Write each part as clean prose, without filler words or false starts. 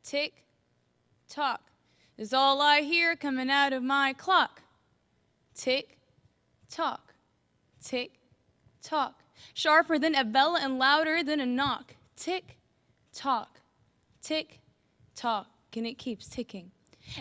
tick, tock is all I hear coming out of my clock. Tick, tock, tick, tock. Sharper than a bell and louder than a knock. Tick, tock, tick, tock. And it keeps ticking.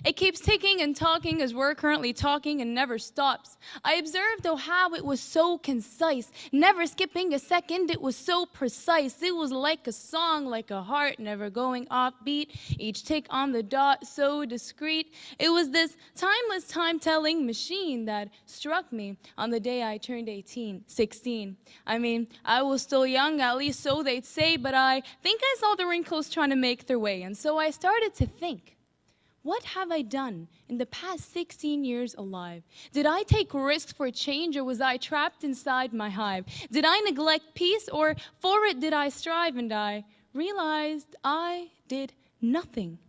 It keeps ticking and talking as we're currently talking and never stops. I observed, oh, how it was so concise, never skipping a second, it was so precise. It was like a song, like a heart, never going off beat, each tick on the dot, so discreet. It was this timeless time-telling machine that struck me on the day I turned 16. I mean, I was still young, at least so they'd say, but I think I saw the wrinkles trying to make their way, and so I started to think. What have I done in the past 16 years alive? Did I take risks for change, or was I trapped inside my hive? Did I neglect peace, or for it did I strive? And I realized I did nothing,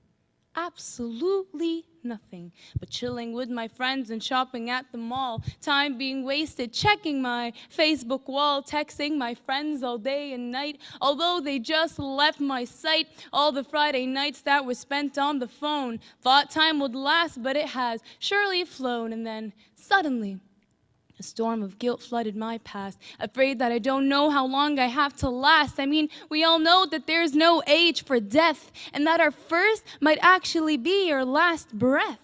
absolutely nothing, but chilling with my friends and shopping at the mall. Time being wasted checking my Facebook wall, texting my friends all day and night, although they just left my sight. All the Friday nights that were spent on the phone, thought time would last, but it has surely flown. And then suddenly a storm of guilt flooded my past, afraid that I don't know how long I have to last. I mean, we all know that there's no age for death, and that our first might actually be our last breath.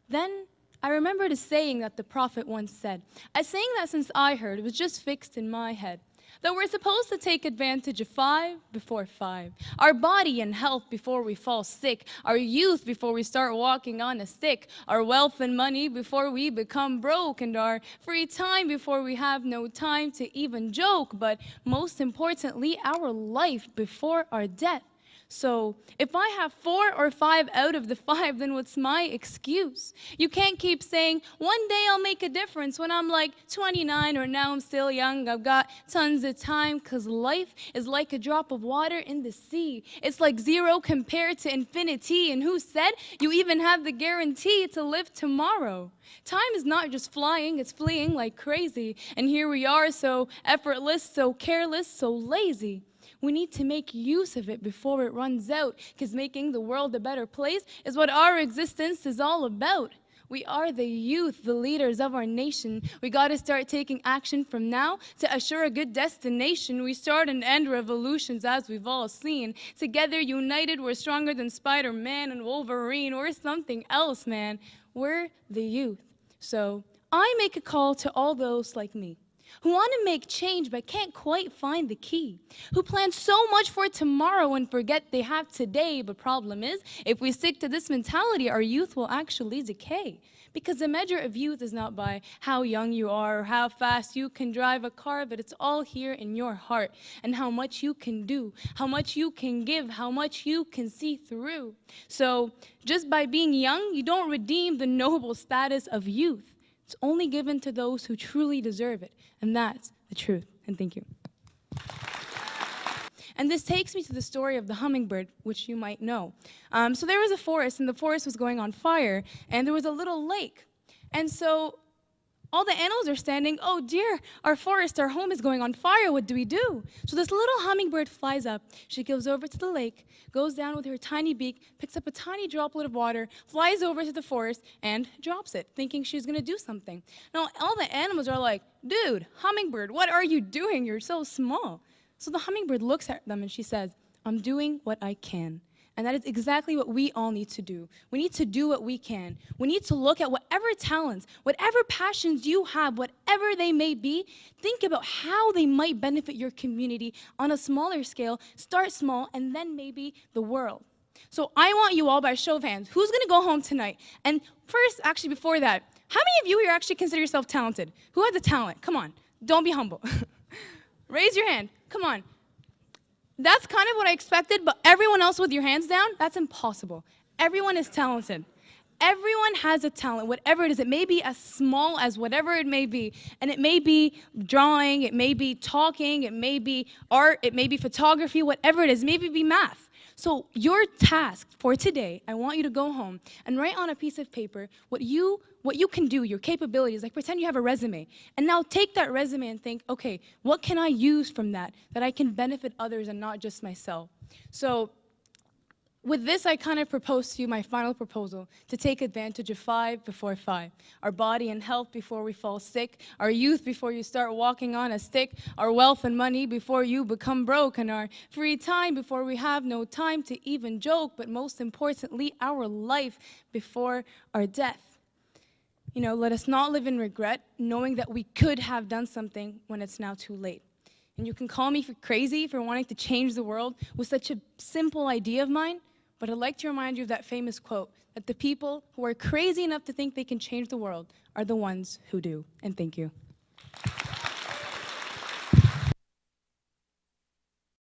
Then I remembered a saying that the prophet once said, a saying that since I heard it was just fixed in my head, that we're supposed to take advantage of 5 before 5, our body and health before we fall sick, our youth before we start walking on a stick, our wealth and money before we become broke, and our free time before we have no time to even joke, but most importantly, our life before our death. So if I have 4 or 5 out of the 5, then what's my excuse? You can't keep saying, one day I'll make a difference when I'm like 29, or now I'm still young, I've got tons of time, because life is like a drop of water in the sea. It's like 0 compared to infinity, and who said you even have the guarantee to live tomorrow? Time is not just flying, it's fleeing like crazy, and here we are so effortless, so careless, so lazy. We need to make use of it before it runs out, because making the world a better place is what our existence is all about. We are the youth, the leaders of our nation. We got to start taking action from now to assure a good destination. We start and end revolutions, as we've all seen. Together, united, we're stronger than Spider-Man and Wolverine, or something else, man. We're the youth. So I make a call to all those like me, who want to make change but can't quite find the key, who plan so much for tomorrow and forget they have today. But problem is, if we stick to this mentality, our youth will actually decay. Because the measure of youth is not by how young you are or how fast you can drive a car, but it's all here in your heart and how much you can do, how much you can give, how much you can see through. So just by being young, you don't redeem the noble status of youth. It's only given to those who truly deserve it. And that's the truth. And thank you. And this takes me to the story of the hummingbird, which you might know. So there was a forest, and the forest was going on fire, and there was a little lake. And so all the animals are standing, oh dear, our forest, our home is going on fire, what do we do? So this little hummingbird flies up, she goes over to the lake, goes down with her tiny beak, picks up a tiny droplet of water, flies over to the forest, and drops it, thinking she's gonna do something. Now, all the animals are like, dude, hummingbird, what are you doing? You're so small. So the hummingbird looks at them and she says, I'm doing what I can. And that is exactly what we all need to do. We need to do what we can. We need to look at whatever talents, whatever passions you have, whatever they may be, think about how they might benefit your community on a smaller scale. Start small, and then maybe the world. So I want you all, by show of hands, who's gonna go home tonight? And first, actually before that, how many of you here actually consider yourself talented? Who has a talent? Come on, don't be humble. Raise your hand, come on. That's kind of what I expected, but everyone else with your hands down, that's impossible. Everyone is talented. Everyone has a talent, whatever it is. It may be as small as whatever it may be. And it may be drawing, it may be talking, it may be art, it may be photography, whatever it is. Maybe it be math. So your task for today, I want you to go home and write on a piece of paper what you can do, your capabilities. Like pretend you have a resume. And now take that resume and think, okay, what can I use from that I can benefit others and not just myself? So With this, I kind of propose to you my final proposal, to take advantage of 5 before 5. Our body and health before we fall sick, our youth before you start walking on a stick, our wealth and money before you become broke, and our free time before we have no time to even joke, but most importantly, our life before our death. You know, let us not live in regret, knowing that we could have done something when it's now too late. And you can call me crazy for wanting to change the world with such a simple idea of mine, but I'd like to remind you of that famous quote, that the people who are crazy enough to think they can change the world are the ones who do. And thank you.